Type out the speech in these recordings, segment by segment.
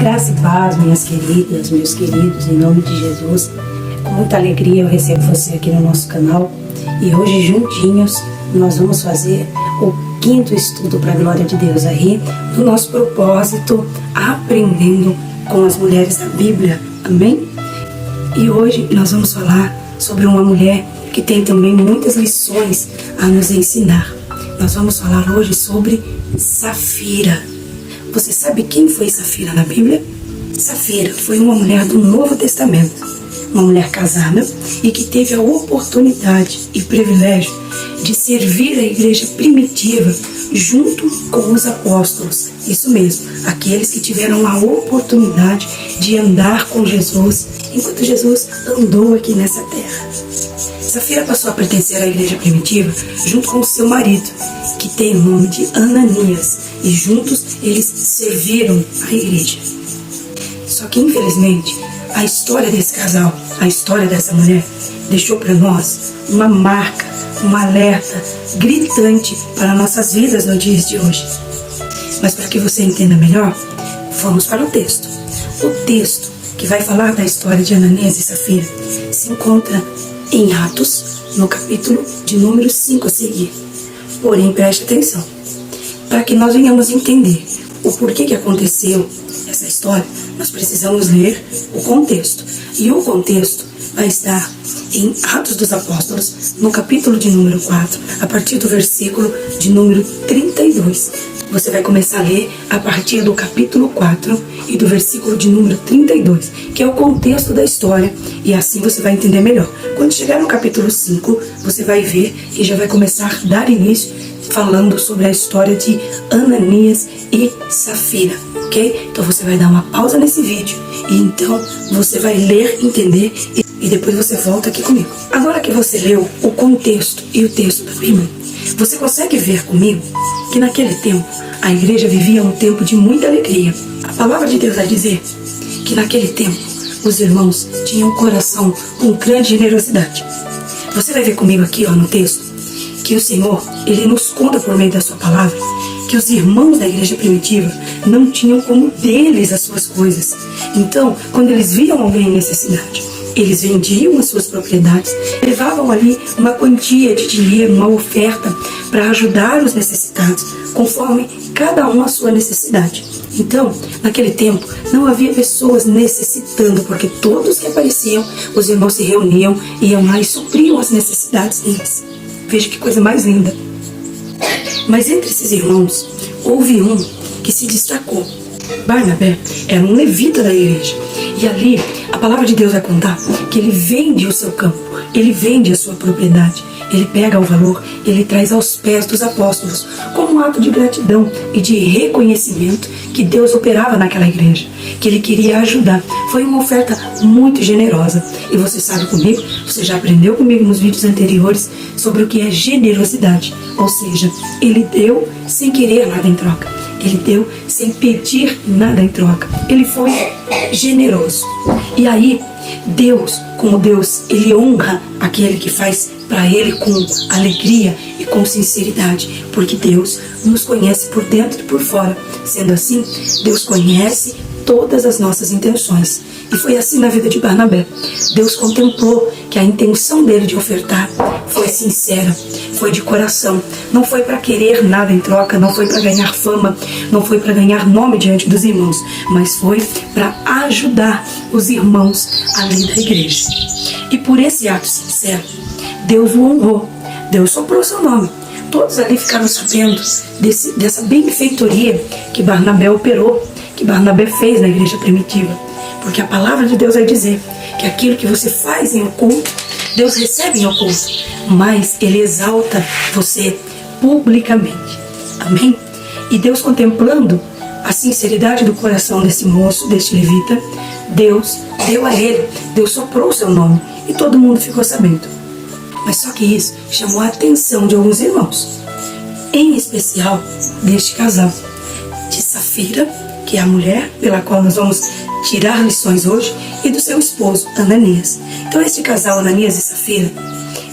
Graça e paz, minhas queridas, meus queridos, em nome de Jesus. Com muita alegria eu recebo você aqui no nosso canal e hoje juntinhos nós vamos fazer o 5º estudo para a glória de Deus aí do nosso propósito Aprendendo com as Mulheres da Bíblia, amém? E hoje nós vamos falar sobre uma mulher que tem também muitas lições a nos ensinar. Nós vamos falar hoje sobre Safira. Você sabe quem foi Safira na Bíblia? Safira foi uma mulher do Novo Testamento, uma mulher casada e que teve a oportunidade e privilégio de servir a igreja primitiva junto com os apóstolos. Isso mesmo, aqueles que tiveram a oportunidade de andar com Jesus enquanto Jesus andou aqui nessa terra. Safira passou a pertencer à igreja primitiva junto com o seu marido, que tem o nome de Ananias, e juntos eles serviram a igreja. Só que infelizmente a história desse casal, a história dessa mulher, deixou para nós uma marca, um alerta gritante para nossas vidas nos dias de hoje. Mas para que você entenda melhor, vamos para o texto. O texto que vai falar da história de Ananias e Safira se encontra em Atos, no capítulo de número 5 a seguir. Porém, preste atenção. Para que nós venhamos entender o porquê que aconteceu essa história, nós precisamos ler o contexto. E o contexto vai estar em Atos dos Apóstolos, no capítulo de número 4, a partir do versículo de número 32. Você vai começar a ler a partir do capítulo 4 e do versículo de número 32, que é o contexto da história, e assim você vai entender melhor. Quando chegar no capítulo 5, você vai ver e já vai começar a dar início falando sobre a história de Ananias e Safira, ok? Então você vai dar uma pausa nesse vídeo e então você vai ler, entender e depois você volta aqui comigo. Agora que você leu o contexto e o texto da Bíblia, você consegue ver comigo que naquele tempo a igreja vivia um tempo de muita alegria. A palavra de Deus vai dizer que naquele tempo os irmãos tinham um coração com grande generosidade. Você vai ver comigo aqui no texto que o Senhor, Ele nos conta por meio da sua palavra que os irmãos da igreja primitiva não tinham como deles as suas coisas. Então, quando eles viam alguém em necessidade, eles vendiam as suas propriedades, levavam ali uma quantia de dinheiro, uma oferta para ajudar os necessitados, conforme cada um a sua necessidade. Então, naquele tempo, não havia pessoas necessitando, porque todos que apareciam, os irmãos se reuniam, iam lá e supriam as necessidades deles. Veja que coisa mais linda. Mas entre esses irmãos, houve um que se destacou. Barnabé era um levita da igreja. E ali, a palavra de Deus vai contar que ele vende o seu campo, ele vende a sua propriedade, ele pega o valor, ele traz aos pés dos apóstolos, como um ato de gratidão e de reconhecimento que Deus operava naquela igreja, que ele queria ajudar. Foi uma oferta muito generosa. E você sabe comigo, você já aprendeu comigo nos vídeos anteriores sobre o que é generosidade. Ou seja, ele deu sem querer nada em troca. Ele deu sem pedir nada em troca. Ele foi generoso. E aí, Deus, como Deus, Ele honra aquele que faz para Ele com alegria e com sinceridade. Porque Deus nos conhece por dentro e por fora. Sendo assim, Deus conhece todas as nossas intenções. E foi assim na vida de Barnabé. Deus contemplou que a intenção dele de ofertar foi sincera, foi de coração. Não foi para querer nada em troca, não foi para ganhar fama, não foi para ganhar nome diante dos irmãos, mas foi para ajudar os irmãos ali da igreja. E por esse ato sincero, Deus o honrou, Deus soprou seu nome. Todos ali ficaram sabendo dessa benfeitoria que Barnabé operou, que Barnabé fez na igreja primitiva. Porque a palavra de Deus vai dizer que aquilo que você faz em oculto, Deus recebe em oculto, mas Ele exalta você publicamente. Amém? E Deus, contemplando a sinceridade do coração desse moço, deste levita, Deus deu a ele, Deus soprou o seu nome e todo mundo ficou sabendo. Mas só que isso chamou a atenção de alguns irmãos, em especial deste casal, de Safira, que é a mulher pela qual nós vamos tirar lições hoje, e do seu esposo, Ananias. Então este casal, Ananias e Safira,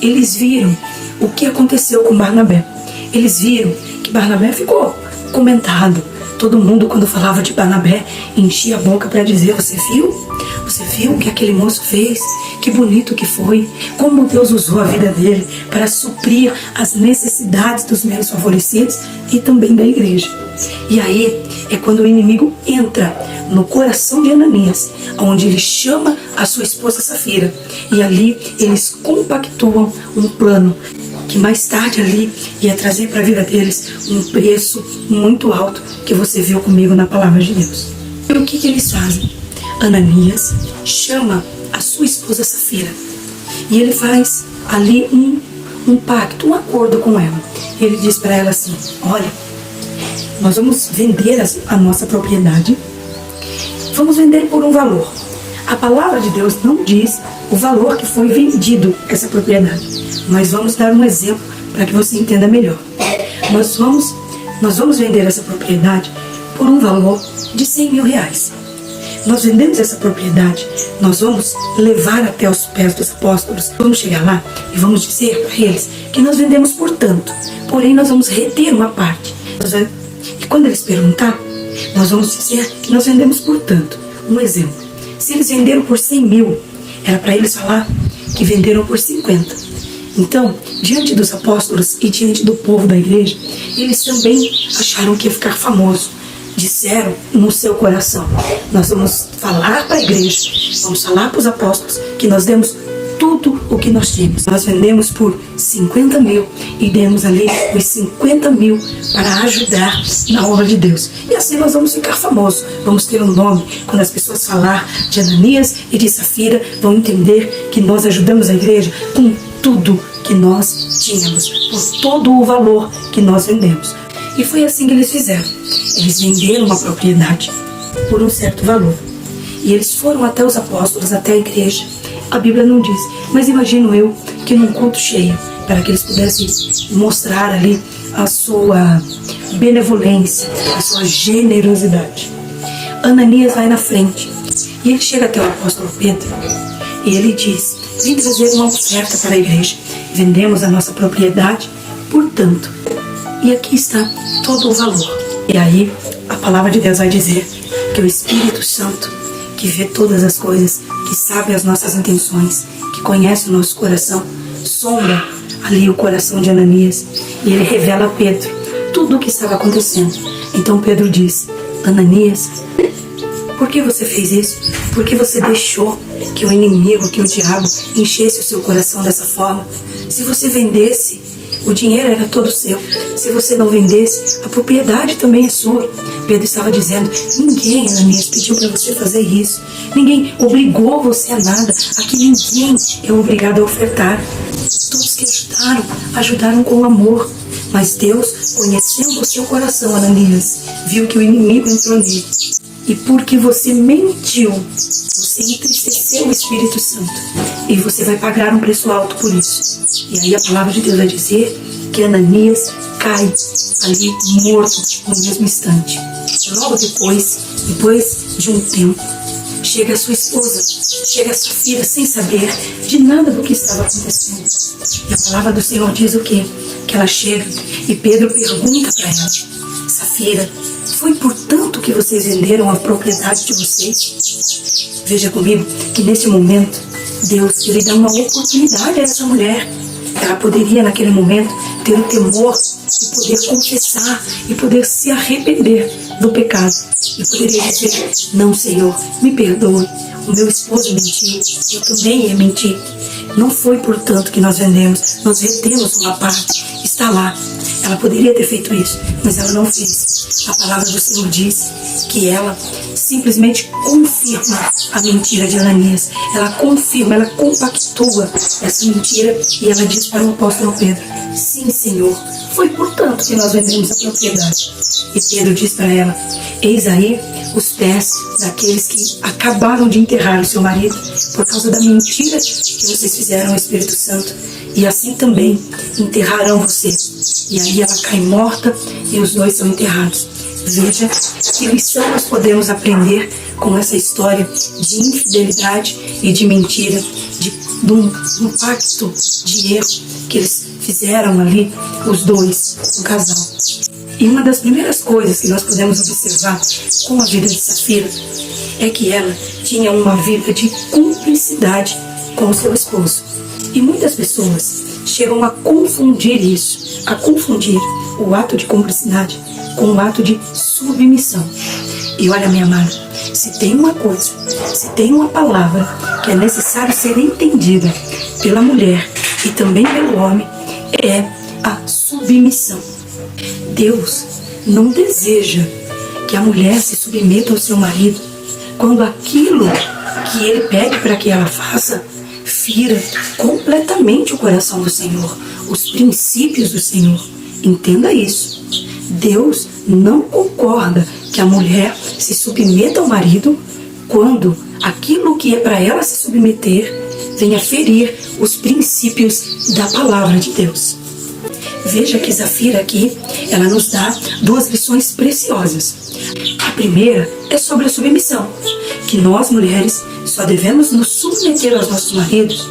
eles viram o que aconteceu com Barnabé. Eles viram que Barnabé ficou comentado, Todo mundo, quando falava de Barnabé, enchia a boca para dizer: você viu? Você viu o que aquele moço fez? Que bonito que foi. Como Deus usou a vida dele para suprir as necessidades dos menos favorecidos e também da igreja. E aí é quando o inimigo entra no coração de Ananias, onde ele chama a sua esposa Safira. E ali eles compactuam um plano que mais tarde ali ia trazer para a vida deles um preço muito alto, que você viu comigo na palavra de Deus. E o que eles fazem? Ananias chama a sua esposa Safira e ele faz ali um pacto, um acordo com ela. Ele diz para ela assim: olha, nós vamos vender a nossa propriedade, vamos vender por um valor. A palavra de Deus não diz o valor que foi vendido essa propriedade, mas vamos dar um exemplo para que você entenda melhor. Nós vamos vender essa propriedade por um valor de 100 mil reais. Nós vendemos essa propriedade, nós vamos levar até os pés dos apóstolos, vamos chegar lá e vamos dizer para eles que nós vendemos por tanto, porém nós vamos reter uma parte. E quando eles perguntar, nós vamos dizer que nós vendemos por tanto. Um exemplo: se eles venderam por 100 mil, era para eles falar que venderam por 50. Então, diante dos apóstolos e diante do povo da igreja, eles também acharam que ia ficar famoso. Disseram no seu coração: nós vamos falar para a igreja, vamos falar para os apóstolos que nós demos tudo o que nós tínhamos. Nós vendemos por 50 mil e demos ali os 50 mil para ajudar na obra de Deus. E assim nós vamos ficar famosos, vamos ter um nome. Quando as pessoas falar de Ananias e de Safira, vão entender que nós ajudamos a igreja com tudo que nós tínhamos, por todo o valor que nós vendemos. E foi assim que eles fizeram. Eles venderam uma propriedade por um certo valor. E eles foram até os apóstolos, até a igreja. A Bíblia não diz, mas imagino eu que num culto cheio, para que eles pudessem mostrar ali a sua benevolência, a sua generosidade. Ananias vai na frente e ele chega até o apóstolo Pedro e ele diz: vim trazer uma oferta para a igreja. Vendemos a nossa propriedade, portanto, e aqui está todo o valor. E aí a palavra de Deus vai dizer que o Espírito Santo, que vê todas as coisas, que sabe as nossas intenções, que conhece o nosso coração, sonda ali o coração de Ananias e ele revela a Pedro tudo o que estava acontecendo. Então Pedro diz: Ananias, por que você fez isso? Por que você deixou que o inimigo, que o diabo enchesse o seu coração dessa forma? Se você vendesse, o dinheiro era todo seu. Se você não vendesse, a propriedade também é sua. Pedro estava dizendo: ninguém, Ananias, pediu para você fazer isso. Ninguém obrigou você a nada. Aqui ninguém é obrigado a ofertar. Todos que ajudaram com amor. Mas Deus, conhecendo o seu coração, Ananias, viu que o inimigo entrou nele. E porque você mentiu, você entristeceu o Espírito Santo. E você vai pagar um preço alto por isso. E aí a palavra de Deus vai dizer que Ananias cai ali morto no mesmo instante. Logo depois de um tempo, chega a sua esposa, chega a Safira sem saber de nada do que estava acontecendo. E a palavra do Senhor diz o quê? Que ela chega e Pedro pergunta para ela: Safira, foi por tanto que vocês venderam a propriedade de vocês? Veja comigo que nesse momento Deus lhe dá uma oportunidade a essa mulher. Ela poderia naquele momento ter o temor e poder confessar e poder se arrepender do pecado. E poderia dizer: não, Senhor, me perdoe, o meu esposo mentiu, eu também ia mentir. Não foi por tanto que nós vendemos, nós retemos uma parte, está lá. Ela poderia ter feito isso, mas ela não fez. A palavra do Senhor diz que ela simplesmente confirma a mentira de Ananias. Ela confirma, ela compactua essa mentira e ela diz para o apóstolo Pedro: sim, Senhor, foi por tanto que nós vendemos a propriedade. E Pedro diz para ela: eis aí os pés daqueles que acabaram de enterrar o seu marido por causa da mentira que vocês fizeram ao Espírito Santo, e assim também enterrarão você. E aí ela cai morta e os dois são enterrados. Veja que lição nós podemos aprender com essa história de infidelidade e de mentira, de um pacto de erro que eles fizeram ali, os dois, um casal. E uma das primeiras coisas que nós podemos observar com a vida de Safira é que ela tinha uma vida de cumplicidade com o seu esposo. E muitas pessoas chegam a confundir isso, a confundir o ato de cumplicidade com o ato de submissão. E olha, minha amada, se tem uma coisa, se tem uma palavra que é necessário ser entendida pela mulher e também pelo homem, é a submissão. Deus não deseja que a mulher se submeta ao seu marido quando aquilo que ele pede para que ela faça fira completamente o coração do Senhor, os princípios do Senhor. Entenda isso. Deus não concorda que a mulher se submeta ao marido quando aquilo que é para ela se submeter venha ferir os princípios da palavra de Deus. Veja que Safira aqui, ela nos dá duas lições preciosas. A primeira é sobre a submissão, que nós mulheres só devemos nos submeter aos nossos maridos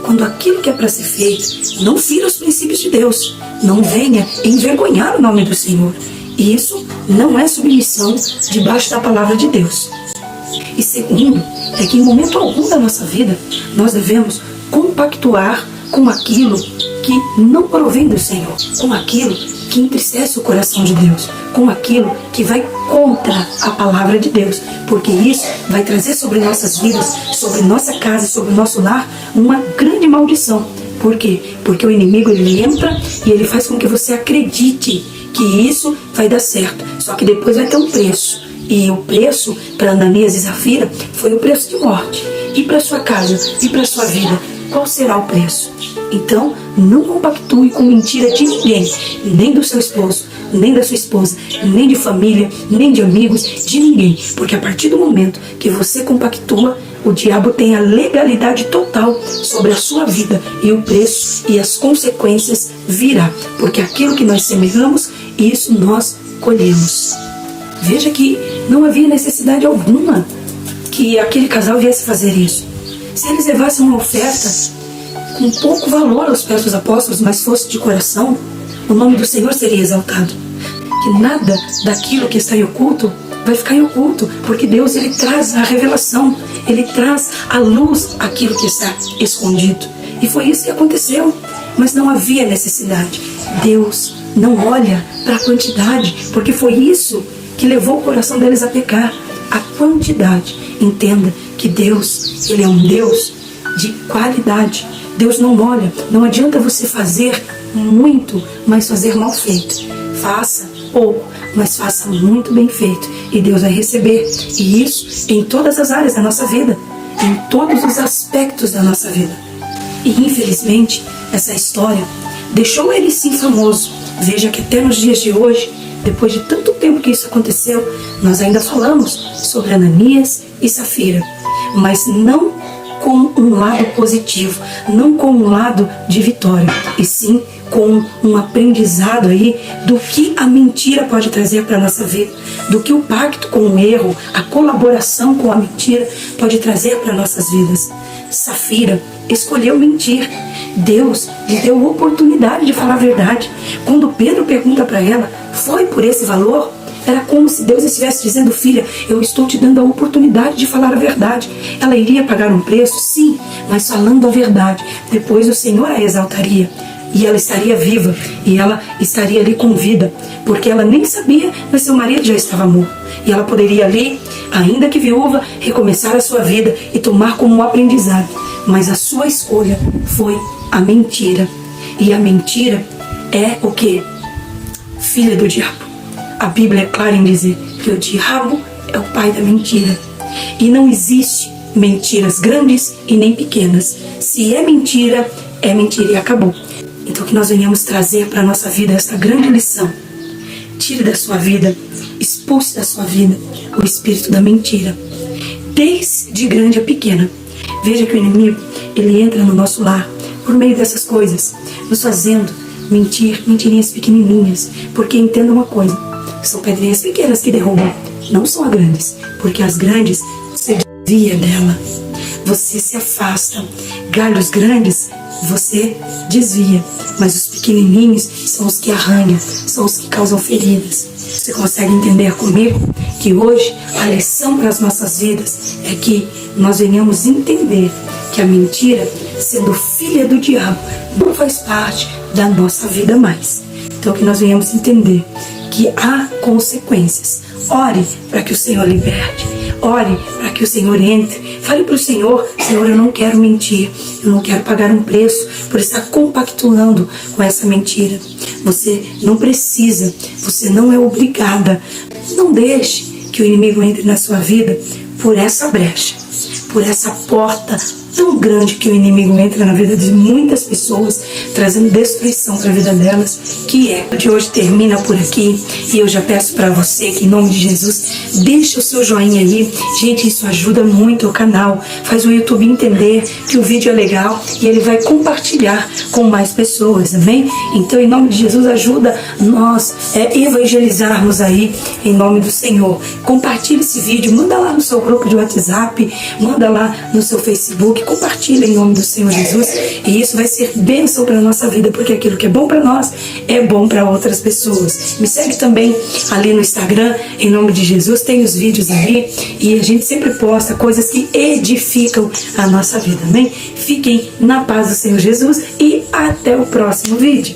quando aquilo que é para ser feito não fira os princípios de Deus, não venha envergonhar o nome do Senhor. E isso não é submissão debaixo da palavra de Deus. E segundo, é que em momento algum da nossa vida nós devemos compactuar com aquilo que não provém do Senhor, com aquilo que entristece o coração de Deus, com aquilo que vai contra a palavra de Deus, porque isso vai trazer sobre nossas vidas, sobre nossa casa, sobre nosso lar, uma grande maldição. Por quê? Porque o inimigo, ele entra e ele faz com que você acredite que isso vai dar certo, só que depois vai ter um preço. E o preço para Ananias e Safira foi o preço de morte. E para sua casa, e para sua vida, qual será o preço? Então, não compactue com mentira de ninguém, nem do seu esposo, nem da sua esposa, nem de família, nem de amigos, de ninguém. Porque a partir do momento que você compactua, o diabo tem a legalidade total sobre a sua vida, e o preço e as consequências virá. Porque aquilo que nós semeamos, isso nós colhemos. Veja que não havia necessidade alguma que aquele casal viesse fazer isso. Se eles levassem uma oferta com pouco valor aos pés dos apóstolos, mas fosse de coração, o nome do Senhor seria exaltado. Que nada daquilo que está em oculto vai ficar em oculto, porque Deus, ele traz a revelação, ele traz à luz aquilo que está escondido. E foi isso que aconteceu, mas não havia necessidade. Deus não olha para a quantidade, porque foi isso que levou o coração deles a pecar, a quantidade. Entenda que Deus, ele é um Deus de qualidade. Deus não olha, não adianta você fazer muito, mas fazer mal feito. Faça pouco, mas faça muito bem feito, e Deus vai receber. E isso em todas as áreas da nossa vida, em todos os aspectos da nossa vida. E infelizmente, essa história deixou ele sim famoso. Veja que até nos dias de hoje, depois de tanto tempo que isso aconteceu, nós ainda falamos sobre Ananias e Safira, mas não com um lado positivo, não com um lado de vitória, e sim com um aprendizado aí do que a mentira pode trazer para a nossa vida, do que o pacto com o erro, a colaboração com a mentira pode trazer para nossas vidas. Safira escolheu mentir. Deus lhe deu a oportunidade de falar a verdade. Quando Pedro pergunta para ela, foi por esse valor? Era como se Deus estivesse dizendo, filha, eu estou te dando a oportunidade de falar a verdade. Ela iria pagar um preço? Sim, mas falando a verdade. Depois o Senhor a exaltaria. E ela estaria viva, e ela estaria ali com vida, porque ela nem sabia, mas seu marido já estava morto. E ela poderia ali, ainda que viúva, recomeçar a sua vida e tomar como um aprendizado. Mas a sua escolha foi a mentira. E a mentira é o quê? Filha do diabo. A Bíblia é clara em dizer que o diabo é o pai da mentira. E não existe mentiras grandes e nem pequenas. Se é mentira e acabou. Então que nós venhamos trazer para a nossa vida esta grande lição. Tire da sua vida, expulse da sua vida o espírito da mentira, desde grande a pequena. Veja que o inimigo, ele entra no nosso lar por meio dessas coisas, nos fazendo mentir, mentirinhas pequenininhas. Porque entenda uma coisa, são pedrinhas pequenas que derrubam, não são as grandes, porque as grandes você desvia dela, você se afasta. Galhos grandes você desvia, mas os pequenininhos são os que arranham, são os que causam feridas. Você consegue entender comigo que hoje a lição para as nossas vidas é que nós venhamos entender que a mentira, sendo filha do diabo, não faz parte da nossa vida mais. Então que nós venhamos entender que há consequências. Ore para que o Senhor liberte. Ore para que o Senhor entre. Fale para o Senhor: Senhor, eu não quero mentir. Eu não quero pagar um preço por estar compactuando com essa mentira. Você não precisa, você não é obrigada. Não deixe que o inimigo entre na sua vida por essa brecha, por essa porta tão grande que o inimigo entra na vida de muitas pessoas, trazendo destruição para a vida delas, que é. De hoje termina por aqui, e eu já peço para você que, em nome de Jesus, deixe o seu joinha aí. Gente, isso ajuda muito o canal, faz o YouTube entender que o vídeo é legal e ele vai compartilhar com mais pessoas, amém? Então, em nome de Jesus, ajuda nós evangelizarmos aí, em nome do Senhor. Compartilhe esse vídeo, manda lá no seu grupo de WhatsApp, manda lá no seu Facebook, compartilha em nome do Senhor Jesus, e isso vai ser bênção para a nossa vida, porque aquilo que é bom para nós é bom para outras pessoas. Me segue também ali no Instagram, em nome de Jesus, tem os vídeos ali, e a gente sempre posta coisas que edificam a nossa vida, amém? Fiquem na paz do Senhor Jesus e até o próximo vídeo.